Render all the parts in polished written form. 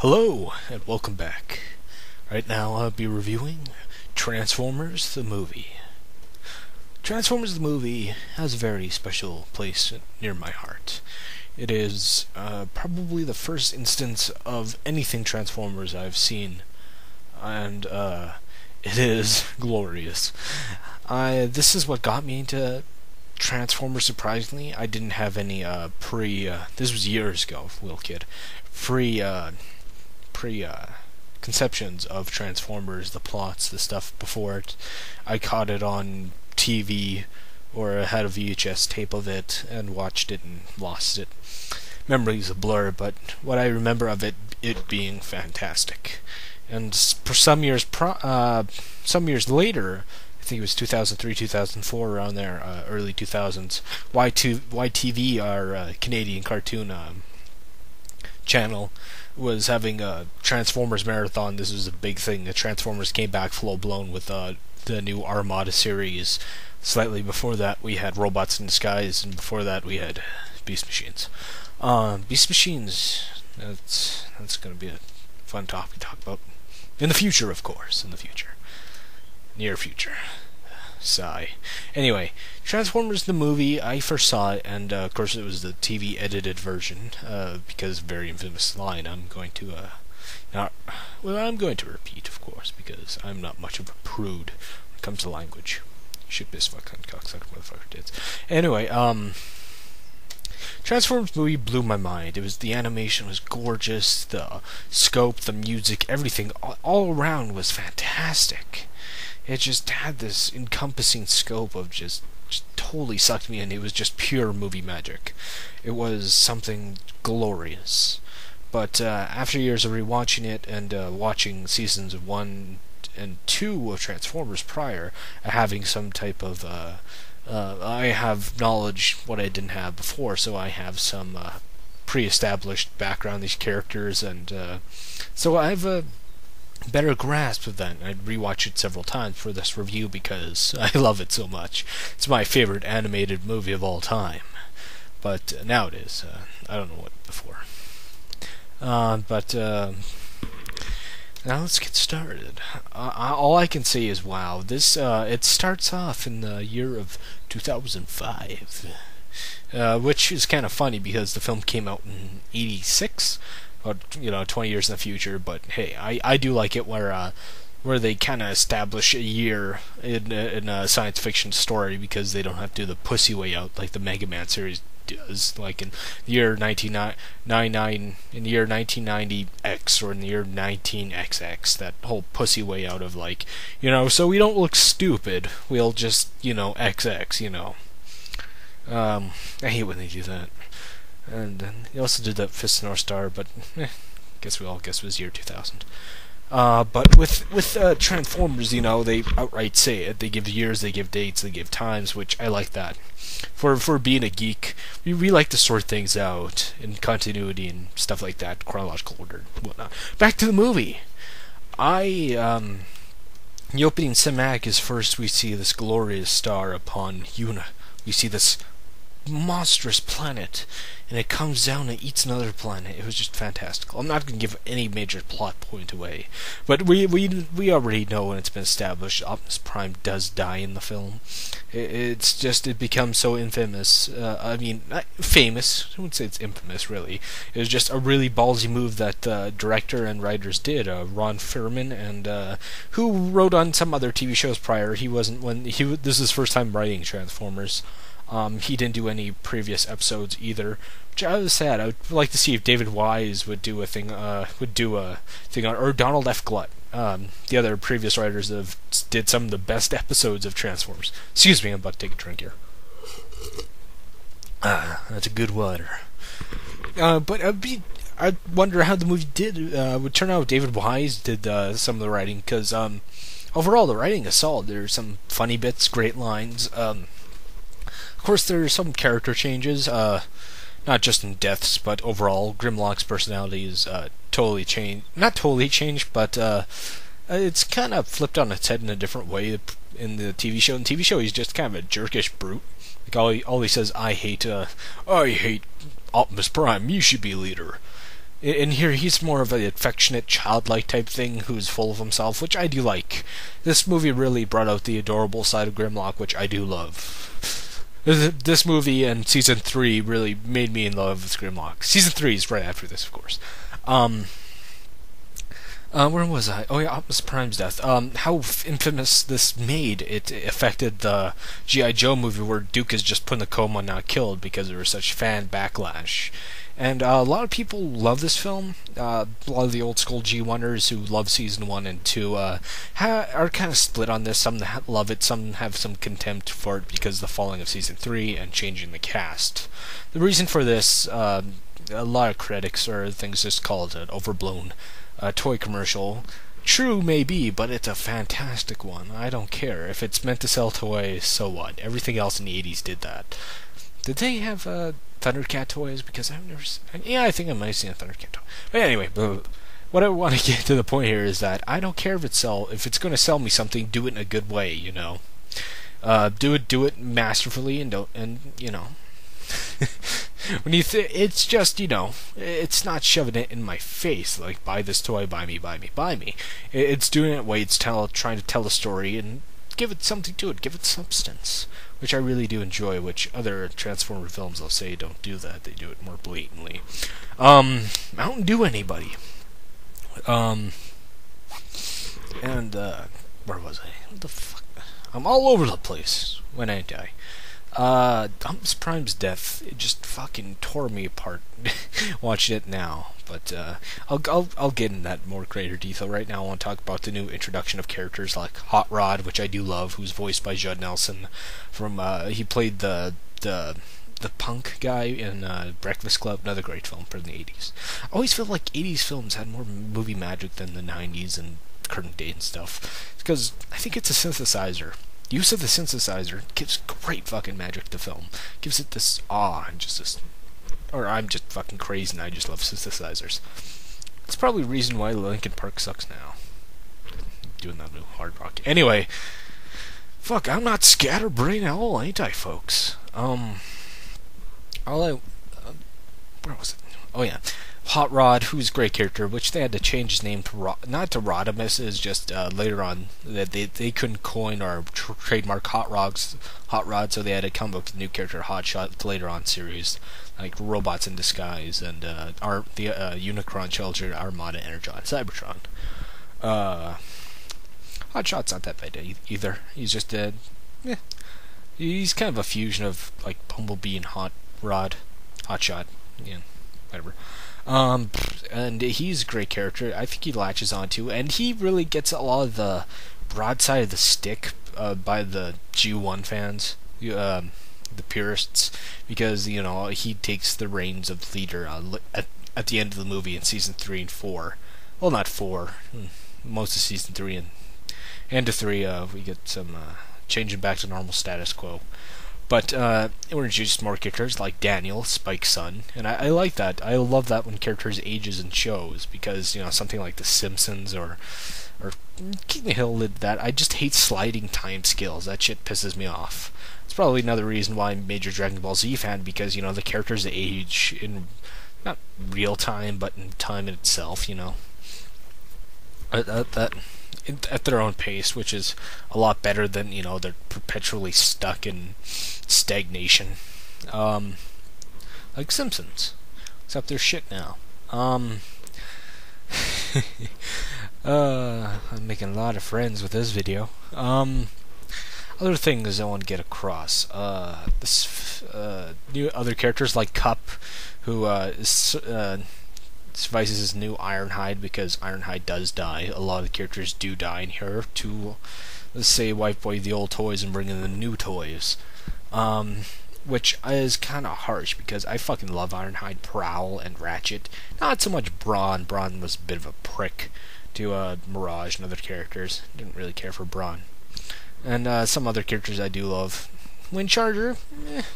Hello, and welcome back. Right now I'll be reviewing Transformers the movie. Transformers the movie has a very special place near my heart. It is probably the first instance of anything Transformers I've seen, and it is glorious. This is what got me into Transformers. Surprisingly, I didn't have any this was years ago, little kid, conceptions of Transformers, the plots, the stuff before it. I caught it on TV or had a VHS tape of it and watched it and lost it. Memory's a blur, but what I remember of it being fantastic. And for some years later, I think it was 2003, 2004, around there, early 2000s, YTV, our Canadian cartoon channel, was having a Transformers marathon. This was a big thing. The Transformers came back full blown with the new Armada series. Slightly before that, we had Robots in Disguise, and before that, we had Beast Machines. Beast Machines, that's going to be a fun topic to talk about. In the future, of course. In the future. Near future. Sigh. Anyway, Transformers the movie, I first saw it, and of course it was the TV edited version, because very infamous line I'm going to repeat, of course, because I'm not much of a prude when it comes to language. Shit, piss, fuck, cunt, cocksucker, motherfucker, tits. Anyway, Transformers movie blew my mind. The animation was gorgeous, the scope, the music, everything, all around was fantastic. It just had this encompassing scope of just totally sucked me in. It was just pure movie magic. It was something glorious. But after years of rewatching it and watching seasons 1 and 2 of Transformers prior, having some type of I have knowledge what I didn't have before, so I have some pre-established background on these characters, and so I have a better grasp of that. I'd rewatch it several times for this review because I love it so much. It's my favorite animated movie of all time. But now it is. I don't know what before. Now let's get started. All I can say is, wow, this it starts off in the year of 2005, which is kind of funny because the film came out in '86. 20 years in the future, but hey, I do like it where they kind of establish a year in a science fiction story, because they don't have to do the pussy way out like the Mega Man series does, like in the year 1990X or in the year 19XX, that whole pussy way out of, like, so we don't look stupid, we'll just, XX, I hate when they do that. And he also did that Fist of the North Star, but guess it was year 2000. But with Transformers, they outright say it. They give years, they give dates, they give times, which I like that. For being a geek, we like to sort things out in continuity and stuff like that, chronological order and whatnot. Back to the movie. The opening cinematic is first we see this glorious star upon Yuna. We see this monstrous planet, and it comes down and eats another planet. It was just fantastical. I'm not going to give any major plot point away, but we already know, and it's been established, Optimus Prime does die in the film. It becomes so infamous. Famous. I wouldn't say it's infamous, really. It was just a really ballsy move that director and writers did. Ron Furman, and who wrote on some other TV shows prior. This is his first time writing Transformers. He didn't do any previous episodes either, which I was sad. I would like to see if David Wise would do a thing on, or Donald F. Glut. The other previous writers that did some of the best episodes of Transformers. Excuse me, I'm about to take a drink here. That's a good water. But I wonder how the movie would turn out if David Wise did some of the writing, because overall the writing is solid. There's some funny bits, great lines. Of course, there are some character changes, not just in deaths, but overall, Grimlock's personality is totally changed. Not totally changed, but it's kind of flipped on its head in a different way in the TV show. In the TV show, he's just kind of a jerkish brute. Like all he says, I hate Optimus Prime. You should be leader. in here he's more of an affectionate, childlike type thing who's full of himself, which I do like. This movie really brought out the adorable side of Grimlock, which I do love. This movie and season 3 really made me in love with Grimlock. Season 3 is right after this, of course. Where was I? Oh yeah, Optimus Prime's death. How infamous this made. It affected the G.I. Joe movie where Duke is just put in a coma and not killed because there was such fan backlash. And a lot of people love this film. A lot of the old school G1ers who love season 1 and 2 are kind of split on this. Some love it, some have some contempt for it because of the falling of season 3 and changing the cast. The reason for this, a lot of critics or things just call it an overblown toy commercial. True, maybe, but it's a fantastic one. I don't care. If it's meant to sell toys, so what? Everything else in the 80s did that. Did they have Thundercat toys? Because I've never yeah, I think I might have seen a Thundercat toy. But anyway, what I want to get to the point here is that I don't care if it's going to sell me something, do it in a good way, you know. Do it masterfully and you know. When it's just, you know, it's not shoving it in my face like buy this toy, buy me. It's doing it way it's trying to tell a story and give it something to it, give it substance, which I really do enjoy. Which other Transformer films, I'll say, don't do that. They do it more blatantly. Mountain Dew, anybody? And where was I? What the fuck? I'm all over the place when I die. Optimus Prime's death, it just fucking tore me apart watching it now. But I'll get in that more greater detail. Right now I want to talk about the new introduction of characters like Hot Rod, which I do love, who's voiced by Judd Nelson from he played the punk guy in Breakfast Club, another great film from the 80s. I always feel like 80s films had more movie magic than the 90s and current day and stuff. It's because I think it's a synthesizer. Use of the synthesizer gives great fucking magic to film. Gives it this awe and just this... Or I'm just fucking crazy and I just love synthesizers. It's probably the reason why Linkin Park sucks now. Doing that new hard rock. Anyway, fuck, I'm not scatterbrained at all, ain't I, folks? Where was it? Oh yeah. Hot Rod, who's a great character, which they had to change his name to not to Rodimus, is just later on that they couldn't coin or trademark Hot Rod, so they had to come up with a new character, Hot Shot, later on series, like Robots in Disguise and the Unicron Challenger, Armada, Energon, Cybertron. Hot Shot's not that bad either. He's just he's kind of a fusion of like Bumblebee and Hot Shot, yeah, whatever. And he's a great character. I think he latches onto, and he really gets a lot of the broad side of the stick by the G1 fans, the purists, because you know he takes the reins of leader at the end of the movie in season 3 and 4. Well, not 4, most of season 3 and end of 3. We get some changing back to normal status quo. But we're introduced more characters like Daniel, Spike's son, and I like that. I love that when characters ages in shows, because you know something like The Simpsons or King of the Hill did that. I just hate sliding time scales. That shit pisses me off. It's probably another reason why I'm a major Dragon Ball Z fan, because you know the characters age in not real time, but in time in itself. You know at their own pace, which is a lot better than, you know, they're perpetually stuck in stagnation. Like Simpsons. Except they're shit now. I'm making a lot of friends with this video. Other things I want to get across. New other characters like Cup, who devises his new Ironhide, because Ironhide does die. A lot of the characters do die in here to, let's say, wipe away the old toys and bring in the new toys. Which is kind of harsh, because I fucking love Ironhide, Prowl, and Ratchet. Not so much Brawn. Brawn was a bit of a prick to Mirage and other characters. Didn't really care for Brawn. And some other characters I do love. Windcharger,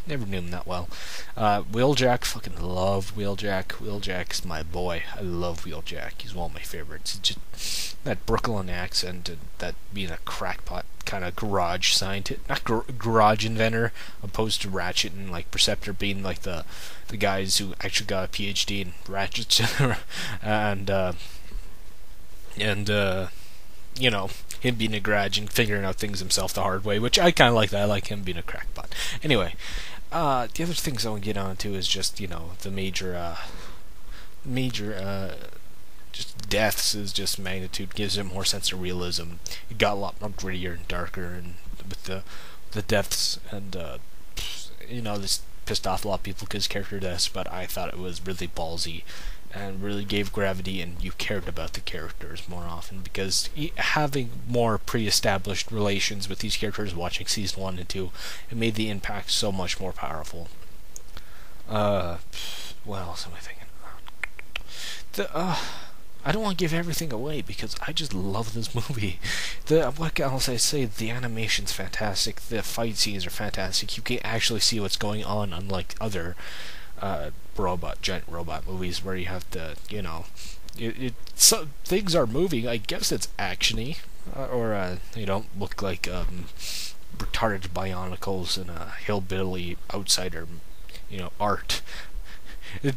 never knew him that well. Wheeljack, fucking love Wheeljack. Wheeljack's my boy. I love Wheeljack. He's one of my favorites. Just that Brooklyn accent and that being a crackpot kind of garage scientist, not garage inventor, opposed to Ratchet and like Perceptor being like the guys who actually got a PhD in Ratchet and you know, him being a garage and figuring out things himself the hard way, which I kind of like that. I like him being a crackpot. Anyway, the other things I want to get on to is just, you know, the major just deaths is just magnitude, gives it more sense of realism. It got a lot more grittier and darker, and with the deaths, and you know, this pissed off a lot of people because character deaths, but I thought it was really ballsy and really gave gravity, and you cared about the characters more often, because having more pre-established relations with these characters watching season 1 and 2, it made the impact so much more powerful. What else am I thinking? I don't want to give everything away because I just love this movie. What else I say? The animation's fantastic. The fight scenes are fantastic. You can actually see what's going on, unlike other giant robot movies where you have to, you know, things are moving. I guess it's actiony, or they don't look like retarded bionicles in a hillbilly outsider, you know, art. The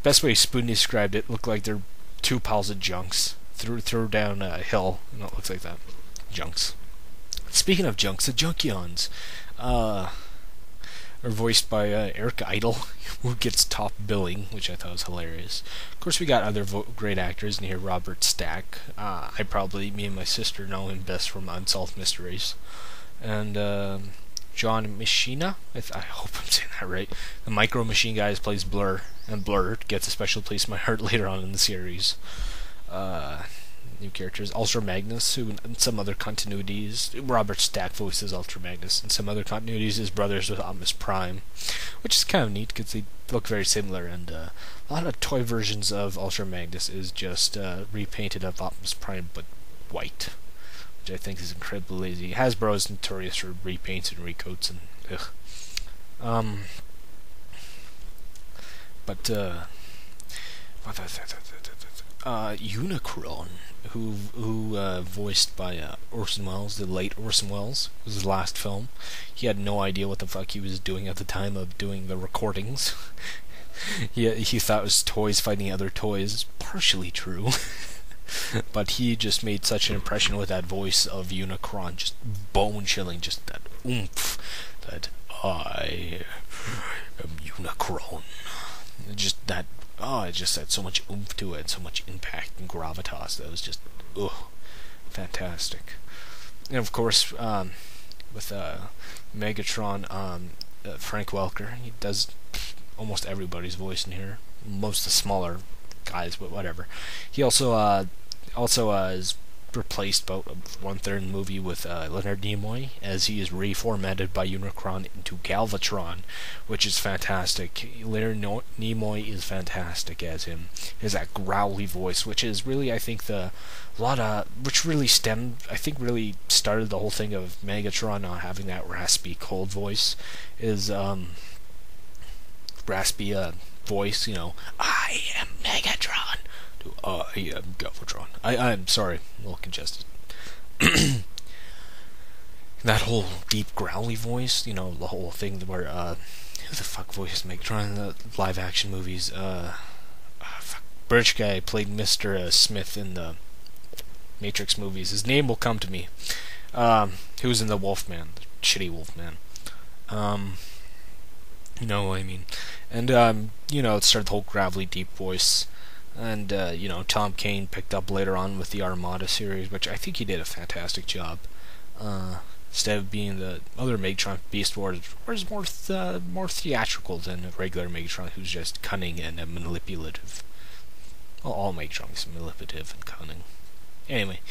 best way Spoon described it, looked like they're two piles of junks threw down a hill, and it looks like that. Junks. Speaking of junks, the Junkions are voiced by Eric Idle, who gets top billing, which I thought was hilarious. Of course, we got other great actors in here. Robert Stack. Me and my sister know him best from Unsolved Mysteries. And John Machina, I hope I'm saying that right. The Micro Machine guy plays Blur, and Blur gets a special place in my heart later on in the series. New characters. Ultra Magnus, who in some other continuities, Robert Stack voices Ultra Magnus. In some other continuities is brothers with Optimus Prime, which is kind of neat because they look very similar, and a lot of toy versions of Ultra Magnus is just repainted of Optimus Prime, but white, which I think is incredibly lazy. Hasbro is notorious for repaints and recoats, and Unicron, who voiced by Orson Welles, the late Orson Welles, was his last film. He had no idea what the fuck he was doing at the time of doing the recordings. he thought it was toys fighting other toys. Partially true. But he just made such an impression with that voice of Unicron, just bone-chilling, just that oomph, that I am Unicron. Just that, it just had so much oomph to it, so much impact and gravitas that was just, fantastic. And of course, with Megatron, Frank Welker, he does almost everybody's voice in here, most of the smaller guys, but whatever. He also is replaced about 1/3 of the movie with Leonard Nimoy, as he is reformatted by Unicron into Galvatron, which is fantastic. Leonard Nimoy is fantastic as him. He has that growly voice, which is really, I think, really started the whole thing of Megatron not having that raspy, cold voice, is raspy voice, you know, I am Megatron. I am Galvatron. I'm sorry, a little congested. That whole deep growly voice, you know, the whole thing where who the fuck voiced Megatron in the live action movies? British guy played Mr. Smith in the Matrix movies. His name will come to me. He was in the Wolfman, the shitty Wolfman. You know what I mean? And you know, it started the whole gravelly deep voice. And, you know, Tom Kane picked up later on with the Armada series, which I think he did a fantastic job. Instead of being the other Megatron, Beast Wars was more theatrical than a regular Megatron, who's just cunning and manipulative. Well, all Megatrons are manipulative and cunning. Anyway,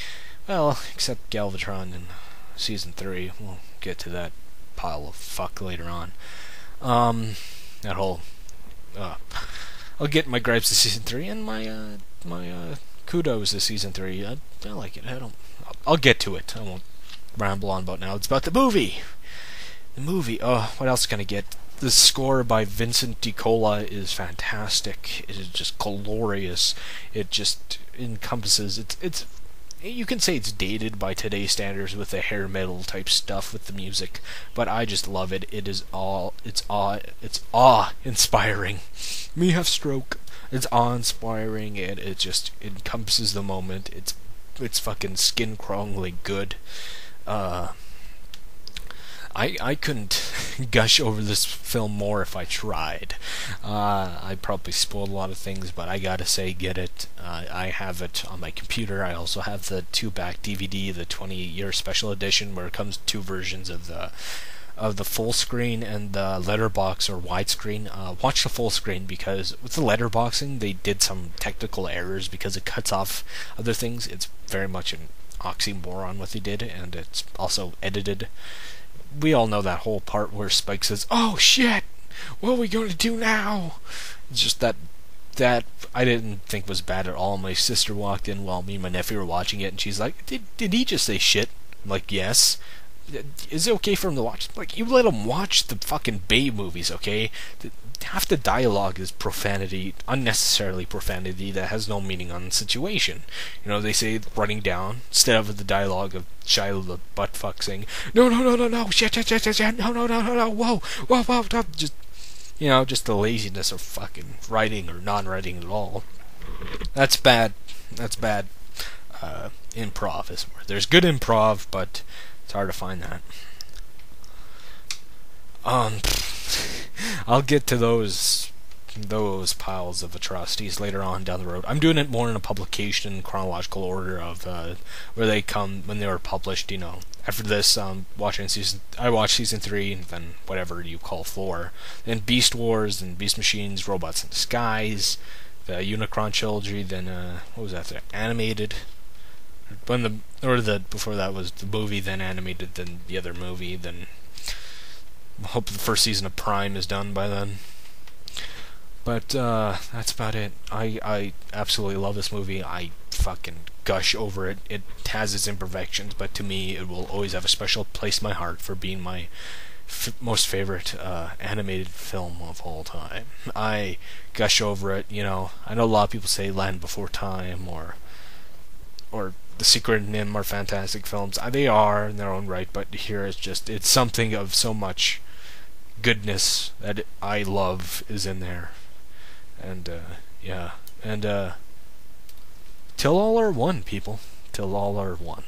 well, except Galvatron in Season 3. We'll get to that pile of fuck later on. That whole... I'll get my gripes to Season 3 and my kudos to Season 3. I like it. I'll get to it. I won't ramble on about now. It's about the movie. The movie, what else can I get? The score by Vincent DiCola is fantastic. It is just glorious. It just encompasses, it's you can say it's dated by today's standards with the hair metal type stuff with the music, but I just love it. It's awe inspiring. Me have stroke. It's awe inspiring, and it just encompasses the moment. It's fucking skin crawlingly good. I couldn't gush over this film more if I tried. I probably spoiled a lot of things, but I gotta say, get it. I have it on my computer. I also have the 2-back DVD, the 20-year special edition, where it comes two versions of the full screen and the letterbox or widescreen. Watch the full screen, because with the letterboxing they did some technical errors because it cuts off other things. It's very much an oxymoron what they did, and it's also edited. We all know that whole part where Spike says, "Oh shit, what are we going to do now?" It's just that I didn't think was bad at all. My sister walked in while me and my nephew were watching it, and she's like, "Did he just say shit?" I'm like, "Yes." Is it okay for him to watch? Like, you let him watch the fucking Bay movies, okay? Half the dialogue is profanity, unnecessarily profanity that has no meaning on the situation. You know, they say running down instead of the dialogue of Shia the buttfuck saying, no, shit, no, whoa, just, just the laziness of fucking writing or non-writing at all. That's bad. Improv is where there's good improv, but it's hard to find that. I'll get to those piles of atrocities later on down the road. I'm doing it more in a publication chronological order of where they come when they were published. After this, I watched season 3, and then whatever you call 4. Then Beast Wars, and Beast Machines, Robots in Disguise, the Unicron trilogy. Then what was that? The animated. Before that was the movie, then animated, then the other movie, then. Hope the first season of Prime is done by then. But that's about it. I absolutely love this movie. I fucking gush over it. It has its imperfections, but to me it will always have a special place in my heart for being my most favorite animated film of all time. I gush over it. I know a lot of people say Land Before Time or The Secret and NIMH are fantastic films. They are in their own right, but here it's something of so much goodness that I love is in there. And yeah, and till all are one, people. Till all are one.